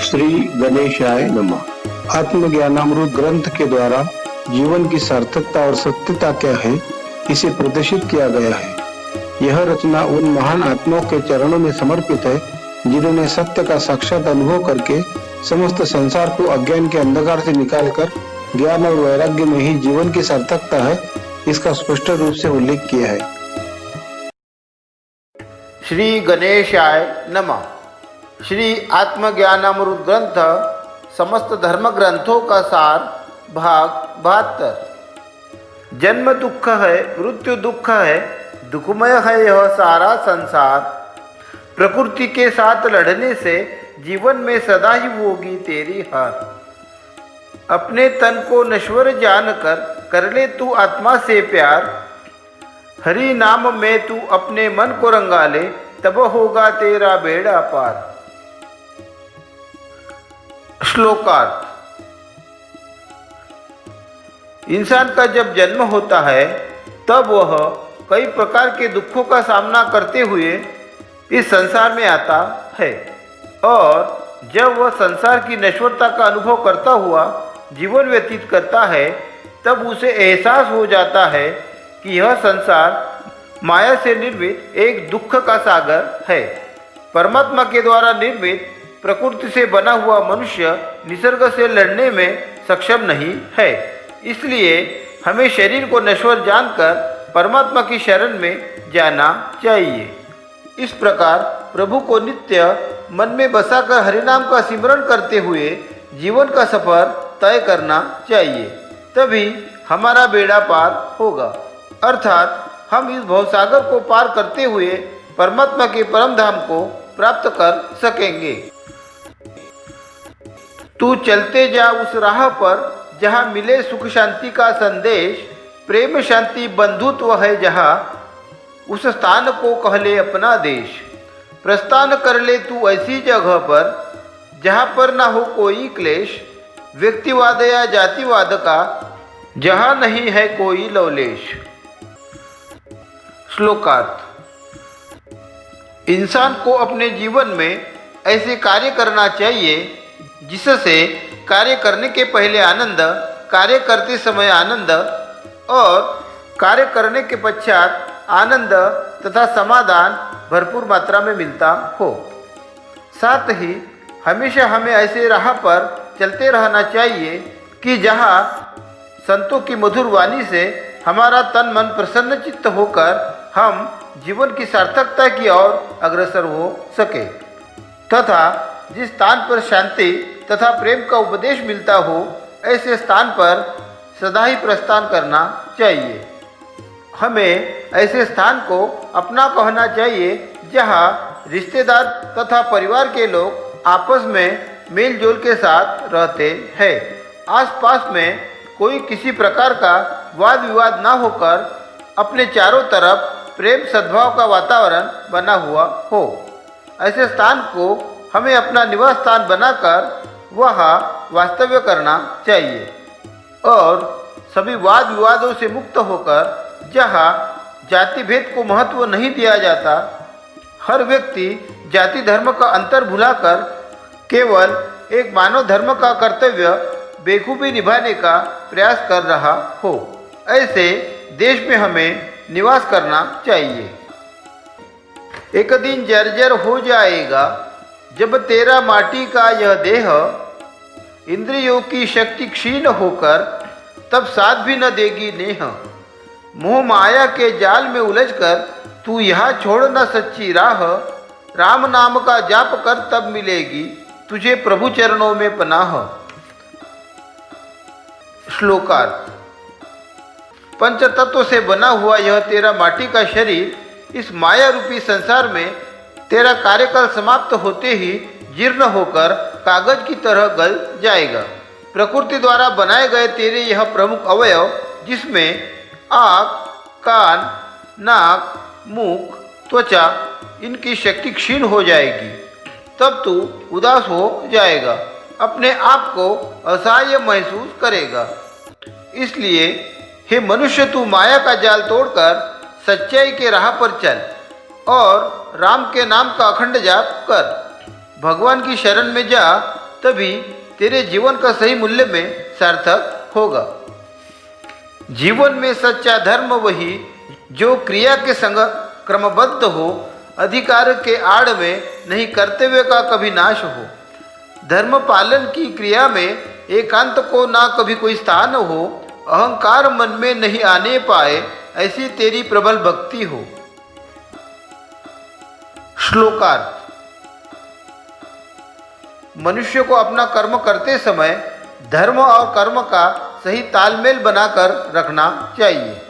श्री गणेशाय नमः। आत्मज्ञानामृत ग्रंथ के द्वारा जीवन की सार्थकता और सत्यता क्या है, इसे प्रदर्शित किया गया है। यह रचना उन महान आत्माओं के चरणों में समर्पित है जिन्होंने सत्य का साक्षात अनुभव करके समस्त संसार को अज्ञान के अंधकार से निकालकर ज्ञान और वैराग्य में ही जीवन की सार्थकता है, इसका स्पष्ट रूप से उल्लेख किया है। श्री गणेशाय नमः। श्री आत्मज्ञानामृत ग्रंथ समस्त धर्म ग्रंथों का सार, भाग 72। जन्म दुख है, मृत्यु दुख है, दुखमय है यह सारा संसार। प्रकृति के साथ लड़ने से जीवन में सदा ही होगी तेरी हार। अपने तन को नश्वर जानकर कर ले तू आत्मा से प्यार। हरि नाम में तू अपने मन को रंगा ले, तब होगा तेरा बेड़ा पार। श्लोकार्थ। इंसान का जब जन्म होता है तब वह कई प्रकार के दुखों का सामना करते हुए इस संसार में आता है, और जब वह संसार की नश्वरता का अनुभव करता हुआ जीवन व्यतीत करता है तब उसे एहसास हो जाता है कि यह संसार माया से निर्मित एक दुख का सागर है। परमात्मा के द्वारा निर्मित प्रकृति से बना हुआ मनुष्य निसर्ग से लड़ने में सक्षम नहीं है, इसलिए हमें शरीर को नश्वर जानकर परमात्मा की शरण में जाना चाहिए। इस प्रकार प्रभु को नित्य मन में बसाकर हरिनाम का सिमरण करते हुए जीवन का सफर तय करना चाहिए, तभी हमारा बेड़ा पार होगा, अर्थात हम इस भवसागर को पार करते हुए परमात्मा के परम धाम को प्राप्त कर सकेंगे। तू चलते जा उस राह पर जहाँ मिले सुख शांति का संदेश। प्रेम शांति बंधुत्व है जहाँ, उस स्थान को कह ले अपना देश। प्रस्थान कर ले तू ऐसी जगह पर जहाँ पर ना हो कोई क्लेश। व्यक्तिवाद या जातिवाद का जहाँ नहीं है कोई लवलेश। श्लोकार्थ। इंसान को अपने जीवन में ऐसे कार्य करना चाहिए जिससे कार्य करने के पहले आनंद, कार्य करते समय आनंद और कार्य करने के पश्चात आनंद तथा समाधान भरपूर मात्रा में मिलता हो। साथ ही हमेशा हमें ऐसे राह पर चलते रहना चाहिए कि जहाँ संतों की मधुर वाणी से हमारा तन मन प्रसन्न चित्त होकर हम जीवन की सार्थकता की ओर अग्रसर हो सके, तथा जिस स्थान पर शांति तथा प्रेम का उपदेश मिलता हो ऐसे स्थान पर सदा ही प्रस्थान करना चाहिए। हमें ऐसे स्थान को अपना कहना चाहिए जहाँ रिश्तेदार तथा परिवार के लोग आपस में मेल जोल के साथ रहते हैं। आसपास में कोई किसी प्रकार का वाद विवाद ना होकर अपने चारों तरफ प्रेम सद्भाव का वातावरण बना हुआ हो। ऐसे स्थान को हमें अपना निवास स्थान बनाकर वहाँ वास्तव्य करना चाहिए और सभी वाद विवादों से मुक्त होकर जहाँ जाति भेद को महत्व नहीं दिया जाता, हर व्यक्ति जाति धर्म का अंतर भुलाकर केवल एक मानव धर्म का कर्तव्य बेखूबी निभाने का प्रयास कर रहा हो, ऐसे देश में हमें निवास करना चाहिए। एक दिन जर्जर हो जाएगा जब तेरा माटी का यह देह। इंद्रियों की शक्ति क्षीण होकर तब साथ भी न देगी नेह। मोह माया के जाल में उलझकर तू यहाँ छोड़ न सच्ची राह। राम नाम का जाप कर तब मिलेगी तुझे प्रभु चरणों में पनाह। श्लोकार्थ। पंच तत्व से बना हुआ यह तेरा माटी का शरीर इस माया रूपी संसार में तेरा कार्यकाल समाप्त होते ही जीर्ण होकर कागज की तरह गल जाएगा। प्रकृति द्वारा बनाए गए तेरे यह प्रमुख अवयव, जिसमें आँख, कान, नाक, मुख, त्वचा, इनकी शक्ति क्षीण हो जाएगी। तब तू उदास हो जाएगा, अपने आप को असहाय महसूस करेगा। इसलिए हे मनुष्य, तू माया का जाल तोड़कर सच्चाई के राह पर चल और राम के नाम का अखंड जाप कर। भगवान की शरण में जा तभी तेरे जीवन का सही मूल्य में सार्थक होगा। जीवन में सच्चा धर्म वही जो क्रिया के संग क्रमबद्ध हो, अधिकार के आड़ में नहीं, कर्तव्य का कभी नाश हो। धर्म पालन की क्रिया में एकांत को ना कभी कोई स्थान हो, अहंकार मन में नहीं आने पाए, ऐसी तेरी प्रबल भक्ति हो। श्लोकार्थ। मनुष्य को अपना कर्म करते समय धर्म और कर्म का सही तालमेल बनाकर रखना चाहिए,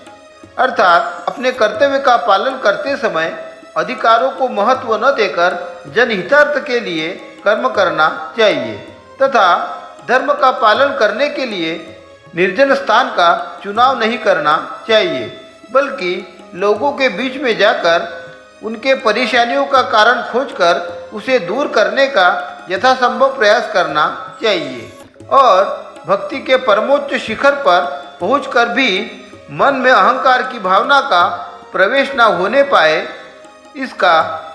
अर्थात अपने कर्तव्य का पालन करते समय अधिकारों को महत्व न देकर जनहितार्थ के लिए कर्म करना चाहिए तथा धर्म का पालन करने के लिए निर्जन स्थान का चुनाव नहीं करना चाहिए, बल्कि लोगों के बीच में जाकर उनके परेशानियों का कारण खोजकर उसे दूर करने का यथासंभव प्रयास करना चाहिए और भक्ति के परमोच्च शिखर पर पहुंचकर भी मन में अहंकार की भावना का प्रवेश न होने पाए, इसका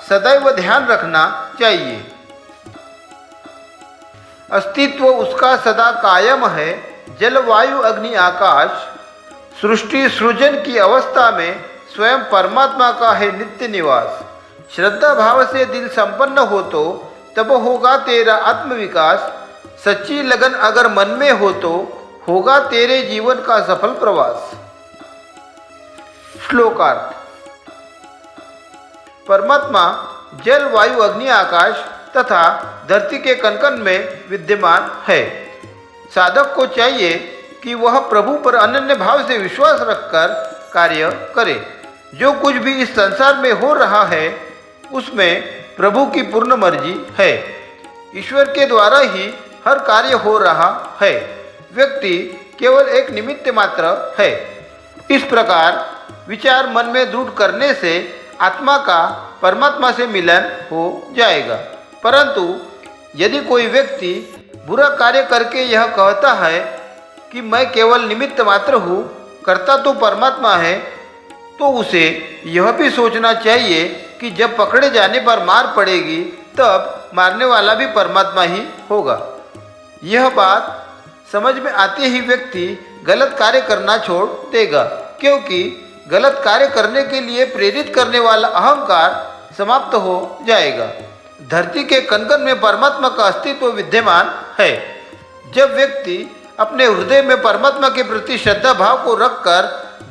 सदैव ध्यान रखना चाहिए। अस्तित्व उसका सदा कायम है, जल वायु अग्नि आकाश, सृष्टि सृजन की अवस्था में स्वयं परमात्मा का है नित्य निवास। श्रद्धा भाव से दिल संपन्न हो तो तब होगा तेरा आत्मविकास, सच्ची लगन अगर मन में हो तो होगा तेरे जीवन का सफल प्रवास। श्लोकार्थ। परमात्मा जल वायु अग्नि आकाश तथा धरती के कण-कण में विद्यमान है। साधक को चाहिए कि वह प्रभु पर अनन्य भाव से विश्वास रखकर कार्य करे। जो कुछ भी इस संसार में हो रहा है उसमें प्रभु की पूर्ण मर्जी है। ईश्वर के द्वारा ही हर कार्य हो रहा है, व्यक्ति केवल एक निमित्त मात्र है। इस प्रकार विचार मन में दृढ़ करने से आत्मा का परमात्मा से मिलन हो जाएगा। परंतु यदि कोई व्यक्ति बुरा कार्य करके यह कहता है कि मैं केवल निमित्त मात्र हूँ, करता तो परमात्मा है, तो उसे यह भी सोचना चाहिए कि जब पकड़े जाने पर मार पड़ेगी तब मारने वाला भी परमात्मा ही होगा। यह बात समझ में आते ही व्यक्ति गलत कार्य करना छोड़ देगा, क्योंकि गलत कार्य करने के लिए प्रेरित करने वाला अहंकार समाप्त हो जाएगा। धरती के कण-कण में परमात्मा का अस्तित्व विद्यमान है। जब व्यक्ति अपने हृदय में परमात्मा के प्रति श्रद्धा भाव को रखकर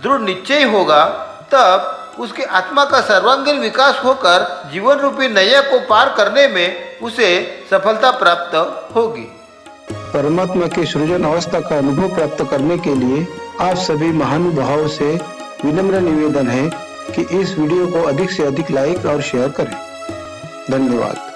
दृढ़ निश्चय होगा, तब उसके आत्मा का सर्वांगीण विकास होकर जीवन रूपी नैया को पार करने में उसे सफलता प्राप्त होगी। परमात्मा की सृजन अवस्था का अनुभव प्राप्त करने के लिए आप सभी महानुभावों से विनम्र निवेदन है कि इस वीडियो को अधिक से अधिक लाइक और शेयर करें। धन्यवाद।